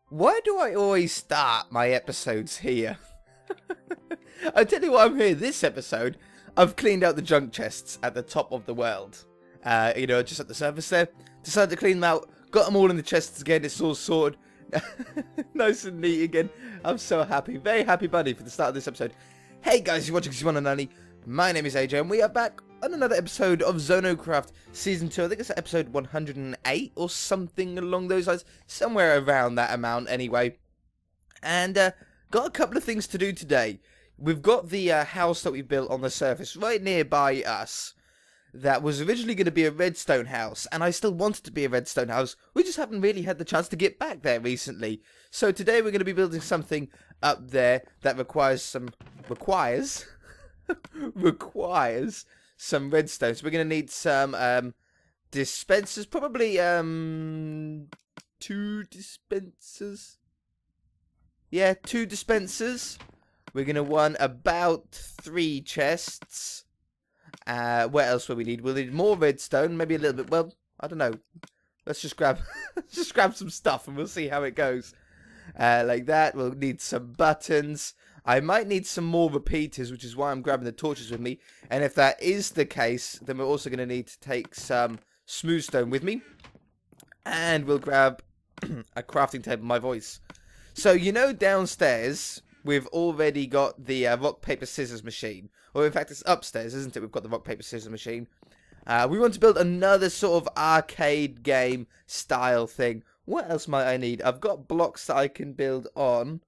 Why do I always start my episodes here? I tell you what, I'm here this episode. I've cleaned out the junk chests at the top of the world. Just at the surface there. Decided to clean them out. Got them all in the chests again. It's all sorted. Nice and neat again. I'm so happy. Very happy bunny for the start of this episode. Hey guys, you're watching E109. My name is AJ and we are back on another episode of ZONOCraft Season 2. I think it's episode 108 or something along those lines. Somewhere around that amount anyway. And got a couple of things to do today. We've got the house that we built on the surface right nearby us. That was originally going to be a redstone house, and I still wanted to be a redstone house. We just haven't really had the chance to get back there recently. So today we're going to be building something up there that requires some redstone. So we're going to need some dispensers, probably 2 dispensers. Yeah, 2 dispensers. We're going to want about 3 chests. What else will we need? We'll need more redstone, maybe a little bit. Well, I don't know. Let's just grab, some stuff, and we'll see how it goes. Like that. We'll need some buttons. I might need some more repeaters, which is why I'm grabbing the torches with me. And if that is the case, then we're also going to need to take some smooth stone with me, and we'll grab a crafting table. My voice. So downstairs we've already got the rock paper scissors machine. Or in fact, it's upstairs, isn't it? We've got the rock, paper, scissors machine. We want to build another sort of arcade game style thing. What else might I need? I've got blocks that I can build on.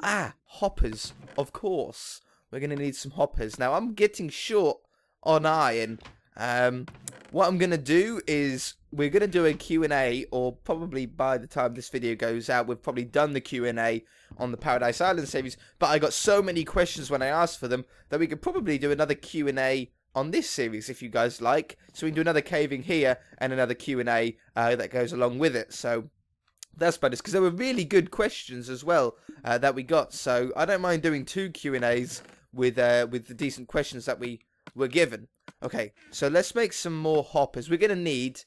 Hoppers, of course. We're going to need some hoppers. Now, I'm getting short on iron. What I'm going to do is we're going to do a Q&A, or probably by the time this video goes out, we've probably done the Q&A on the Paradise Island series, but I got so many questions when I asked for them that we could probably do another Q&A on this series if you guys like. So we can do another caving here and another Q&A that goes along with it. So that's better, because there were really good questions as well that we got. So I don't mind doing 2 Q&As with the decent questions that we were given. Okay, so let's make some more hoppers. We're going to need...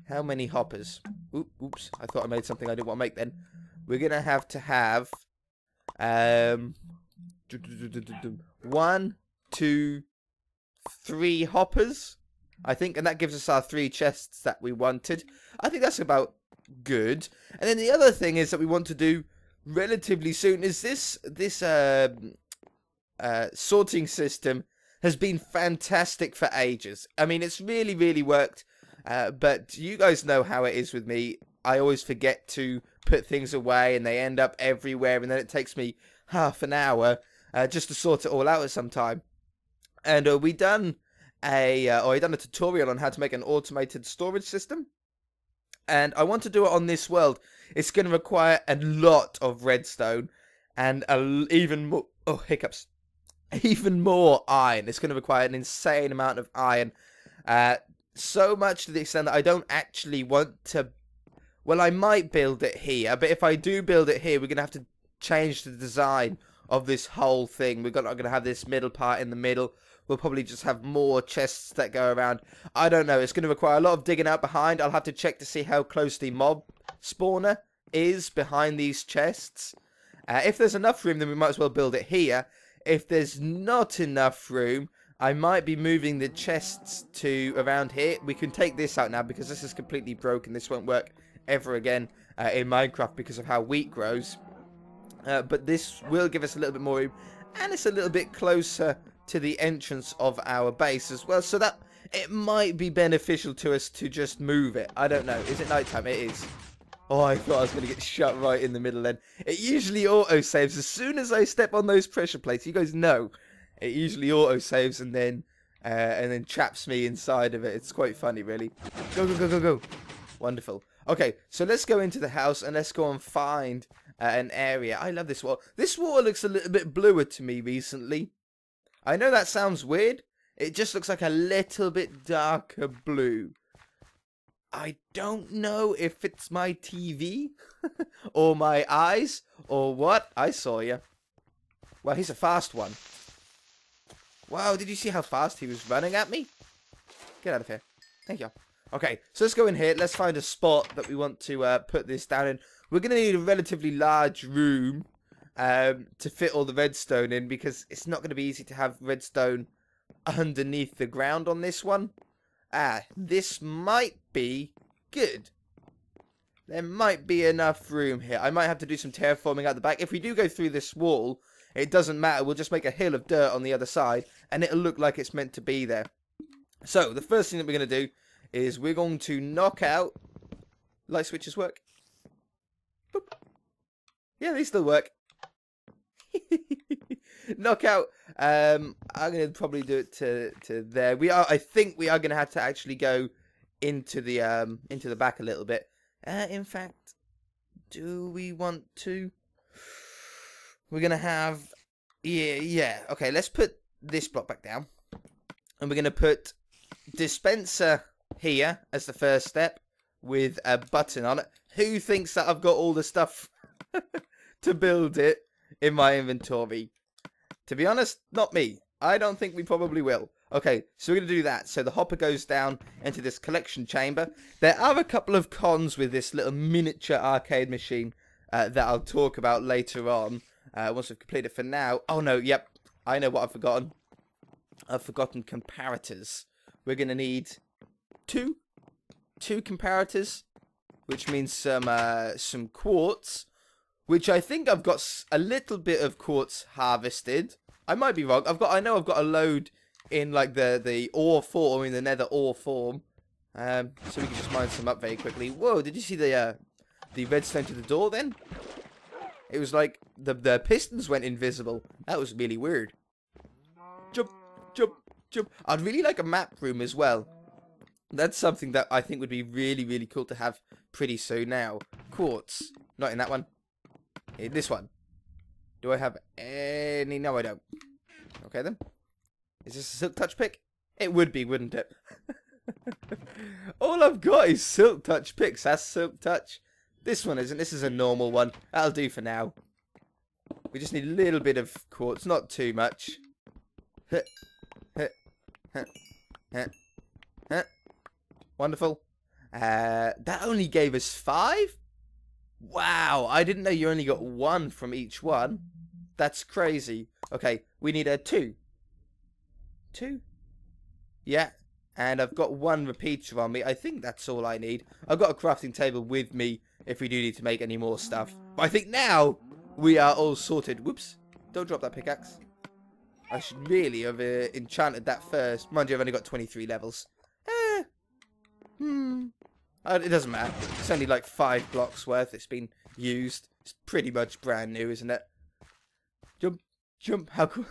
How many hoppers? Oops, I thought I made something I didn't want to make then. We're going to have 1, 2, 3 hoppers, I think, and that gives us our 3 chests that we wanted. I think that's about good. And then the other thing is that we want to do relatively soon is this sorting system has been fantastic for ages. I mean, it's really, really worked. But you guys know how it is with me. I always forget to put things away, and they end up everywhere, and then it takes me half an hour just to sort it all out at some time. And I done a tutorial on how to make an automated storage system, and I want to do it on this world. It's going to require a lot of redstone and even more even more iron. It's going to require an insane amount of iron. So much to the extent that I don't actually want to... Well, I might build it here, but if I do build it here, we're going to have to change the design of this whole thing. We're not going to have this middle part in the middle. We'll probably just have more chests that go around. I don't know. It's going to require a lot of digging out behind. I'll have to check to see how close the mob spawner is behind these chests. If there's enough room, then we might as well build it here. If there's not enough room, I might be moving the chests to around here. We can take this out now because this is completely broken. This won't work ever again in Minecraft because of how wheat grows. But this will give us a little bit more room. And it's a little bit closer to the entrance of our base as well. So that it might be beneficial to us to just move it. I don't know. Is it nighttime? It is. Oh, I thought I was going to get shot right in the middle then. It usually auto-saves as soon as I step on those pressure plates. You guys know. It usually auto-saves and then traps me inside of it. It's quite funny, really. Go, go, go, go, go. Wonderful. Okay, so let's go into the house and let's go and find an area. I love this water. This water looks a little bit bluer to me recently. I know that sounds weird. It just looks like a little bit darker blue. I don't know if it's my TV or my eyes or what. I saw you. Well, he's a fast one. Wow, did you see how fast he was running at me? Get out of here. Thank you. Okay, so let's go in here. Let's find a spot that we want to put this down in. we're going to need a relatively large room to fit all the redstone in, because it's not going to be easy to have redstone underneath the ground on this one. This might be good. There might be enough room here. I might have to do some terraforming out the back. If we do go through this wall, it doesn't matter. We'll just make a hill of dirt on the other side, and it'll look like it's meant to be there. So, the first thing that we're going to do is we're going to knock out... Light switches work. Boop. Yeah, they still work. Knock out. I'm going to probably do it to there. I think we are going to have to actually go into the back a little bit. In fact, do we want to? We're going to have... Yeah. Okay, let's put this block back down. And we're going to put dispenser here as the first step with a button on it. Who thinks that I've got all the stuff to build it in my inventory? To be honest, not me. I don't think we probably will. Okay, so we're going to do that. So the hopper goes down into this collection chamber. There are a couple of cons with this little miniature arcade machine that I'll talk about later on once we've completed it. For now... Oh, no, yep. I know what I've forgotten. I've forgotten comparators. We're going to need two comparators, which means some quartz, which I think I've got a little bit of quartz harvested. I might be wrong. I know I've got a load in like the ore form, in the nether ore form. So we can just mine some up very quickly. Whoa, did you see the redstone to the door then? It was like the pistons went invisible. That was really weird. Jump, jump, jump. I'd really like a map room as well. That's something that I think would be really, really cool to have pretty soon now. Quartz. Not in that one. In this one. Do I have any? No, I don't. Okay, then. Is this a silk touch pick? It would be, wouldn't it? All I've got is silk touch picks. That's silk touch. This one isn't. This is a normal one. That'll do for now. We just need a little bit of quartz. Not too much. Wonderful. That only gave us 5? Wow, I didn't know you only got 1 from each one. That's crazy. Okay, we need a 2. 2? Yeah, and I've got 1 repeater on me. I think that's all I need. I've got a crafting table with me if we do need to make any more stuff. But I think now we are all sorted. Whoops, don't drop that pickaxe. I should really have enchanted that first. Mind you, I've only got 23 levels. It doesn't matter. It's only like 5 blocks worth. It's been used. It's pretty much brand new, isn't it? Jump, jump. How cool.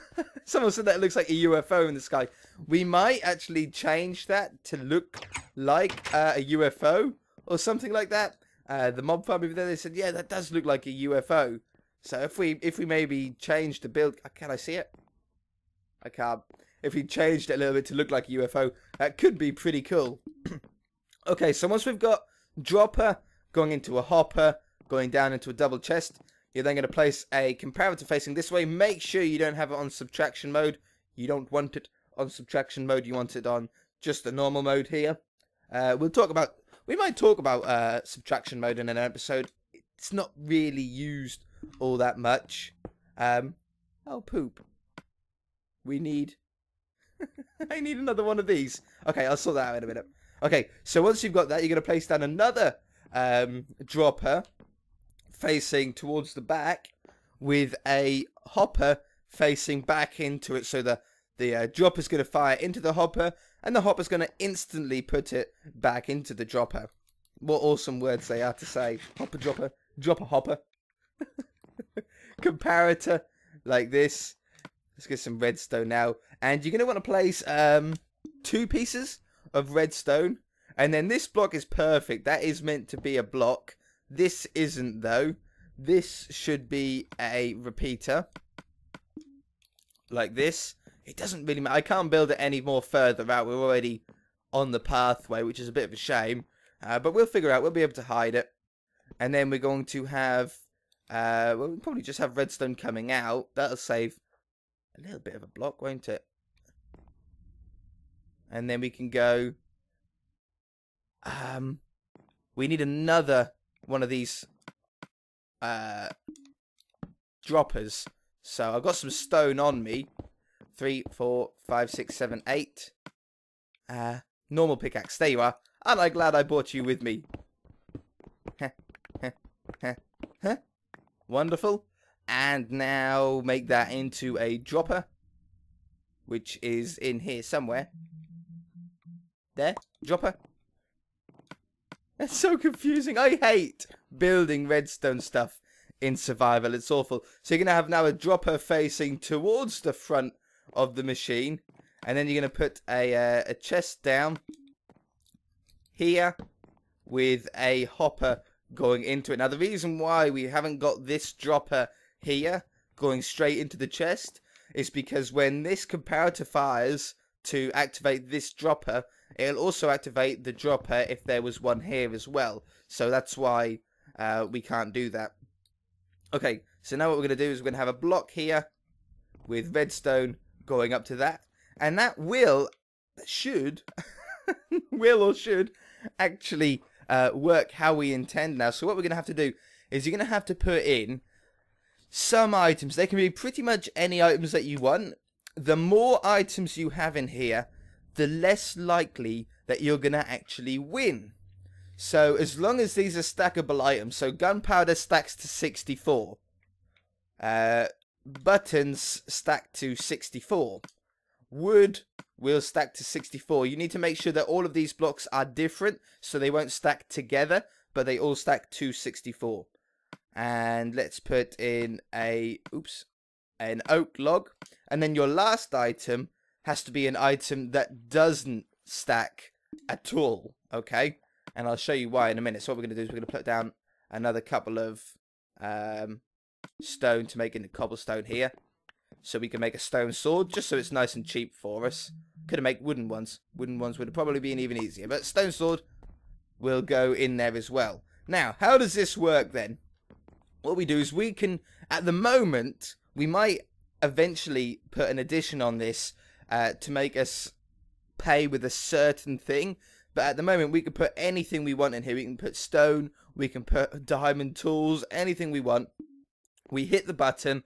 Someone said that it looks like a UFO in the sky. We might actually change that to look like a UFO or something like that. The mob farm over there, they said, yeah, that does look like a UFO. So if we maybe change the build... Can I see it? I can't. If we changed it a little bit to look like a UFO, that could be pretty cool. Okay, so once we've got dropper going into a hopper, going down into a double chest, you're then going to place a comparator facing this way. Make sure you don't have it on subtraction mode. You don't want it on subtraction mode. You want it on just the normal mode here. We might talk about subtraction mode in an episode. It's not really used all that much. Oh, poop. We need... I need another one of these. Okay, I'll sort that out in a minute. Okay, so once you've got that, you're going to place down another dropper facing towards the back with a hopper facing back into it. So the dropper's going to fire into the hopper, and the hopper's going to instantly put it back into the dropper. What awesome words they are to say. Hopper, dropper, dropper, hopper. Comparator, like this. Let's get some redstone now. And you're going to want to place 2 pieces of redstone. And then this block is perfect. That is meant to be a block. This isn't, though. This should be a repeater. Like this. It doesn't really matter. I can't build it any more further out. We're already on the pathway, which is a bit of a shame. But we'll figure out. We'll be able to hide it. And then we're going to have... we'll probably just have redstone coming out. That'll save a little bit of a block, won't it? And then we can go... we need another one of these droppers. So I've got some stone on me. 3, 4, 5, 6, 7, 8. Normal pickaxe. There you are. Aren't I glad I brought you with me? Wonderful. And now make that into a dropper, which is in here somewhere. There, dropper. It's so confusing. I hate building redstone stuff in survival. It's awful. So you're going to have now a dropper facing towards the front of the machine. And then you're going to put a chest down here with a hopper going into it. Now, the reason why we haven't got this dropper here going straight into the chest is because when this comparator fires to activate this dropper, it'll also activate the dropper if there was one here as well. So that's why we can't do that. Okay, so now what we're going to do is we're going to have a block here with redstone going up to that. And that should actually work how we intend now. So what we're going to have to do is you're going to have to put in some items. They can be pretty much any items that you want. The more items you have in here, the less likely that you're going to actually win. So as long as these are stackable items, so gunpowder stacks to 64, buttons stack to 64, wood will stack to 64. You need to make sure that all of these blocks are different, so they won't stack together, but they all stack to 64. And let's put in an oak log. And then your last item has to be an item that doesn't stack at all, okay? And I'll show you why in a minute. So what we're going to do is we're going to put down another couple of stone to make into cobblestone here. So we can make a stone sword, just so it's nice and cheap for us. Could have made wooden ones. Wooden ones would have probably been even easier. But stone sword will go in there as well. Now, how does this work then? What we do is we can, at the moment, we might eventually put an addition on this to make us pay with a certain thing. But at the moment, we can put anything we want in here. We can put stone, we can put diamond tools, anything we want. We hit the button.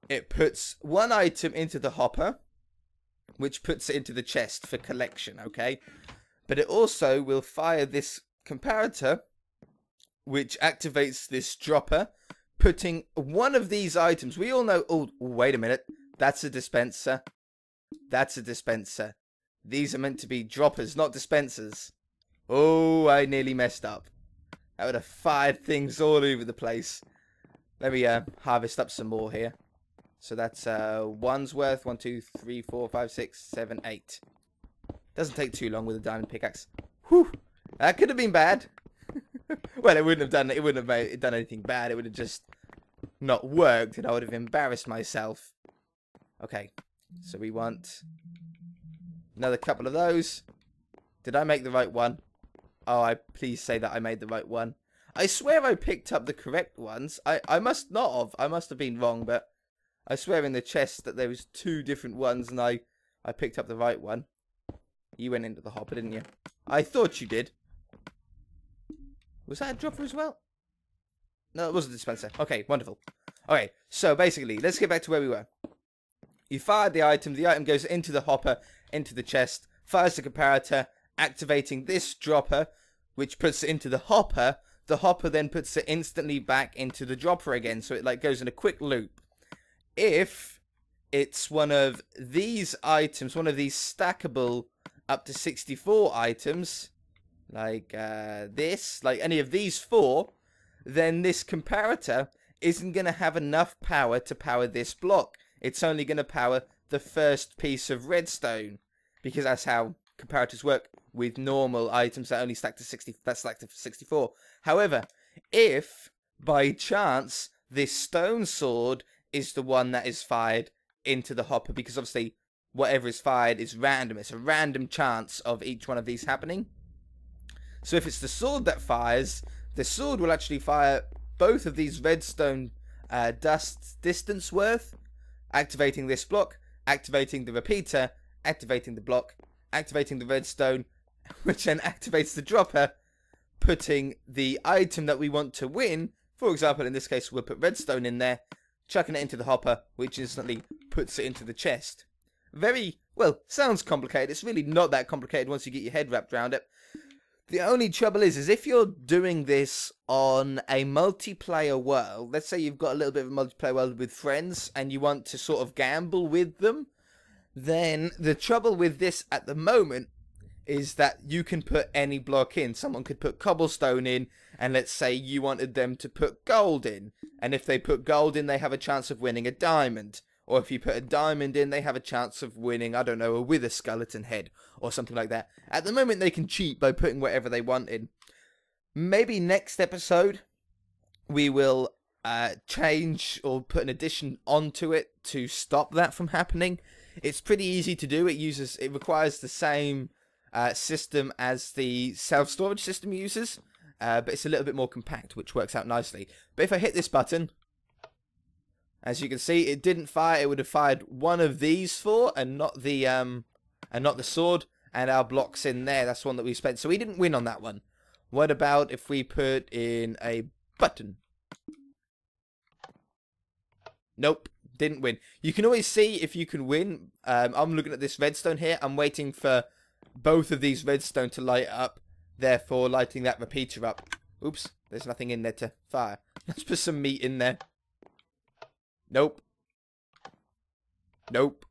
It puts one item into the hopper, which puts it into the chest for collection, okay? But it also will fire this comparator, which activates this dropper, putting one of these items. We all know... Oh, wait a minute. That's a dispenser. That's a dispenser. These are meant to be droppers, not dispensers. Oh, I nearly messed up. That would have fired things all over the place. Let me harvest up some more here. So that's one's worth. 1, 2, 3, 4, 5, 6, 7, 8. Doesn't take too long with a diamond pickaxe. Whew. That could have been bad. Well, it wouldn't have done. It wouldn't have done anything bad. It would have just not worked, and I would have embarrassed myself. Okay. So we want another couple of those. Did I make the right one? Oh, please say that I made the right one. I swear I picked up the correct ones. I must not have. I must have been wrong, but I swear in the chest that there was 2 different ones, and I picked up the right one. You went into the hopper, didn't you? I thought you did. Was that a dropper as well? No, it wasn't a dispenser. Okay, wonderful. Okay, so basically, let's get back to where we were. You fired the item goes into the hopper, into the chest, fires the comparator, activating this dropper, which puts it into the hopper. The hopper then puts it instantly back into the dropper again, so it like goes in a quick loop. If it's one of these items, one of these stackable up to 64 items, like this, like any of these 4, then this comparator isn't going to have enough power to power this block. It's only going to power the first piece of redstone, because that's how comparators work with normal items that only stack to 60. That's stacked to 64. However, if by chance this stone sword is the one that is fired into the hopper, because obviously whatever is fired is random. It's a random chance of each one of these happening. So if it's the sword that fires, the sword will actually fire both of these redstone dust distance worth, activating this block, activating the repeater, activating the block, activating the redstone, which then activates the dropper, putting the item that we want to win For example, in this case, we'll put redstone in there, chucking it into the hopper, which instantly puts it into the chest. Very, well, sounds complicated. It's really not that complicated once you get your head wrapped around it. The only trouble is if you're doing this on a multiplayer world, let's say you've got a little bit of a multiplayer world with friends and you want to sort of gamble with them, then the trouble with this at the moment is that you can put any block in. Someone could put cobblestone in, and let's say you wanted them to put gold in. And if they put gold in, they have a chance of winning a diamond. Or if you put a diamond in, they have a chance of winning, I don't know, a wither skeleton head or something like that. At the moment, they can cheat by putting whatever they want in. Maybe next episode, we will change or put an addition onto it to stop that from happening. It's pretty easy to do. It requires the same system as the self-storage system uses, but it's a little bit more compact, which works out nicely. But if I hit this button, as you can see, it didn't fire. It would have fired one of these four, and not the sword. And our block's in there. That's one that we spent. So we didn't win on that one. What about if we put in a button? Nope, didn't win. You can always see if you can win. I'm looking at this redstone here. I'm waiting for both of these redstone to light up, therefore lighting that repeater up. Oops, there's nothing in there to fire. Let's put some meat in there. Nope. Nope.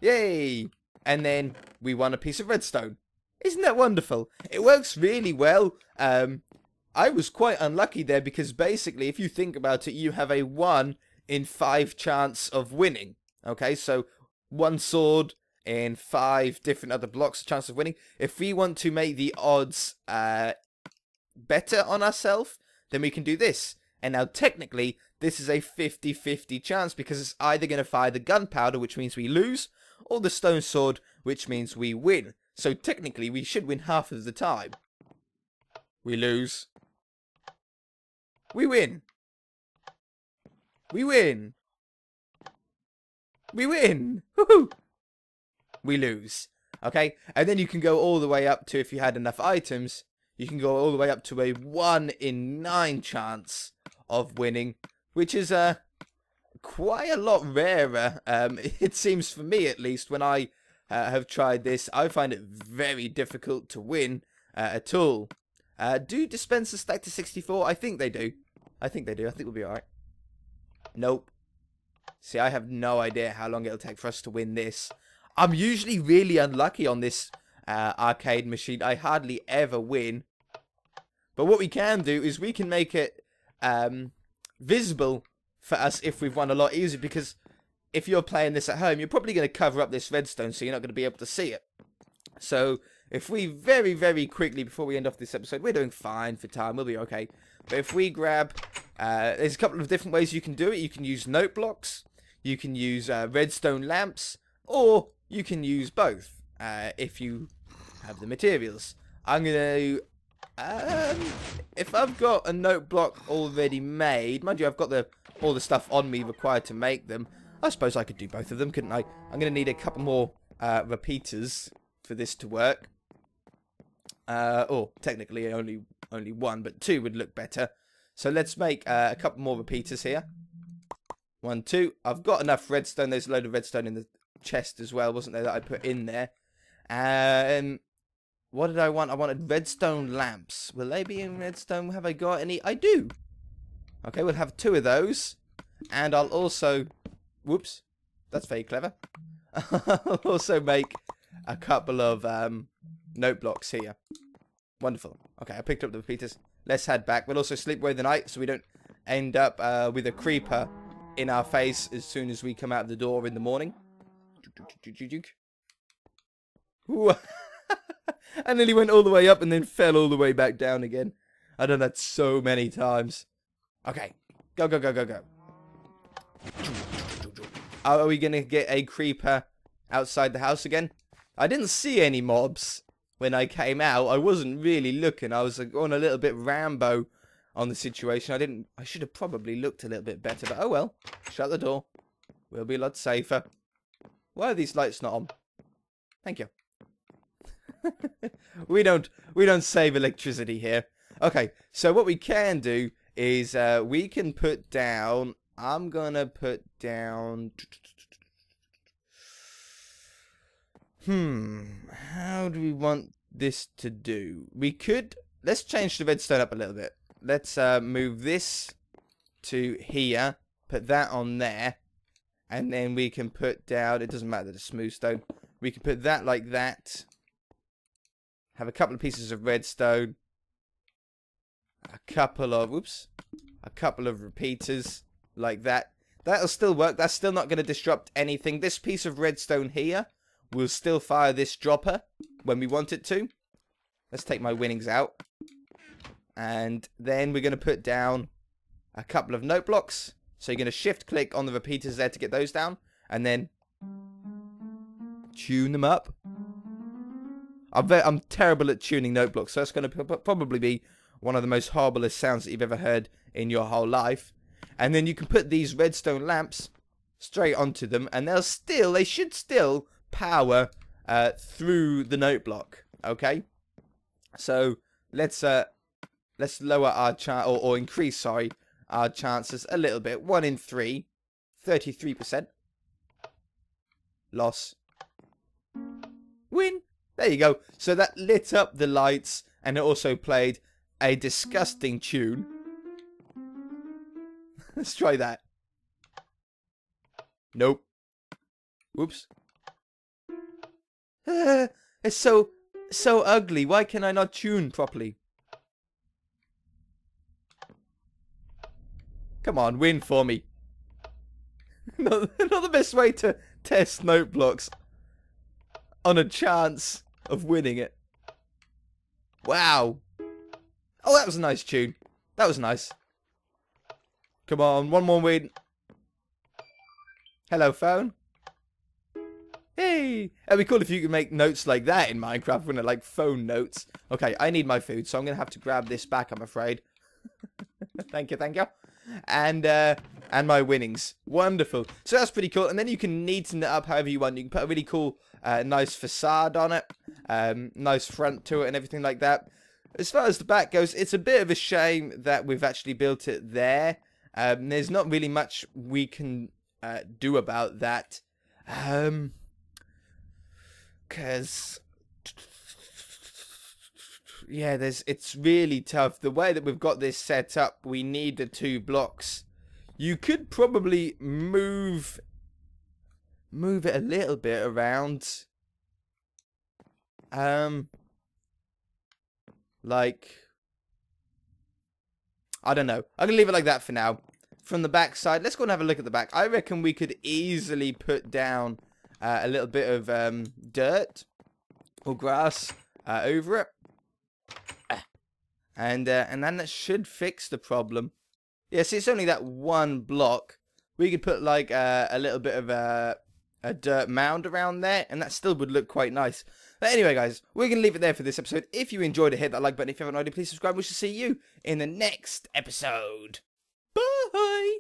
Yay! And then we won a piece of redstone. Isn't that wonderful? It works really well. I was quite unlucky there because basically, if you think about it, you have a 1 in 5 chance of winning. Okay, so 1 sword in 5 different other blocks, chance of winning. If we want to make the odds better on ourselves, then we can do this. And now technically, this is a 50-50 chance because it's either going to fire the gunpowder, which means we lose, or the stone sword, which means we win. So technically, we should win half of the time. We lose. We win. We win. We win. Woohoo! We lose. Okay? And then you can go all the way up to, if you had enough items, you can go all the way up to a 1 in 9 chance of winning, which is quite a lot rarer. It seems, for me at least, when I have tried this, I find it very difficult to win at all. Do dispensers stack to 64? I think they do. I think they do. I think we'll be alright. Nope. See, I have no idea how long it'll take for us to win this. I'm usually really unlucky on this arcade machine. I hardly ever win. But what we can do is we can make it visible for us if we've won a lot easier, because if you're playing this at home, you're probably going to cover up this redstone, so you're not going to be able to see it. So if we very, very quickly, before we end off this episode, we're doing fine for time, we'll be okay. But if we grab, there's a couple of different ways you can do it. You can use note blocks, you can use redstone lamps, or you can use both if you have the materials. I'm going to if I've got a note block already made, mind you, I've got all the stuff on me required to make them. I suppose I could do both of them, couldn't I? I'm going to need a couple more repeaters for this to work. Or technically only 1, but 2 would look better. So let's make a couple more repeaters here. 1, 2. I've got enough redstone. There's a load of redstone in the chest as well, wasn't there, that I put in there. What did I want? I wanted redstone lamps. Will they be in redstone? Have I got any? I do. Okay, we'll have 2 of those. And I'll also... Whoops. That's very clever. I'll also make a couple of note blocks here. Wonderful. Okay, I picked up the repeaters. Let's head back. We'll also sleep away the night so we don't end up with a creeper in our face as soon as we come out of the door in the morning. Ooh. I nearly went all the way up and then fell all the way back down again. I've done that so many times. Okay. Go, go, go, go, go. Are we going to get a creeper outside the house again? I didn't see any mobs when I came out. I wasn't really looking. I was on a little bit Rambo on the situation. I should have probably looked a little bit better, but oh well. Shut the door. We'll be a lot safer. Why are these lights not on? Thank you. we don't save electricity here. Okay, so what we can do is we can put down... I'm going to put down... How do we want this to do? We could... Let's change the redstone up a little bit. Let's move this to here. Put that on there. And then we can put down... It doesn't matter, the smooth stone. We can put that like that. Have a couple of pieces of redstone. A couple of... Whoops. A couple of repeaters like that. That'll still work. That's still not going to disrupt anything. This piece of redstone here will still fire this dropper when we want it to. Let's take my winnings out. And then we're going to put down a couple of note blocks. So you're going to shift click on the repeaters there to get those down. And then tune them up. I'm terrible at tuning note blocks. So that's going to probably be one of the most horriblest sounds that you've ever heard in your whole life. And then you can put these redstone lamps straight onto them. And they should still power through the note block. Okay? So let's lower our chance, or increase, sorry, our chances a little bit. 1 in 3, 33%. Loss. Win. There you go. So that lit up the lights, and it also played a disgusting tune. Let's try that. Nope. Whoops. It's so ugly. Why can I not tune properly? Come on, win for me. Not the best way to test note blocks on a chance of winning it. Wow. Oh, that was a nice tune. That was nice. Come on, one more win. Hello, phone. Hey. It'd be cool if you could make notes like that in Minecraft, wouldn't it? Like phone notes. Okay, I need my food, so I'm going to have to grab this back, I'm afraid. Thank you, thank you. And my winnings. Wonderful. So that's pretty cool. And then you can neaten it up however you want. You can put a really cool, nice facade on it. Nice front to it and everything like that. As far as the back goes, it's a bit of a shame that we've actually built it there. There's not really much we can do about that. Because... yeah, it's really tough. The way that we've got this set up, we need the 2 blocks. You could probably move it a little bit around. Like, I don't know. I'm going to leave it like that for now. From the back side, let's go and have a look at the back. I reckon we could easily put down a little bit of dirt or grass over it. And then that should fix the problem. Yeah, see, it's only that 1 block. We could put like a little bit of a dirt mound around there, and that still would look quite nice. But anyway, guys, we're going to leave it there for this episode. If you enjoyed it, hit that like button. If you haven't already, please subscribe. We shall see you in the next episode. Bye!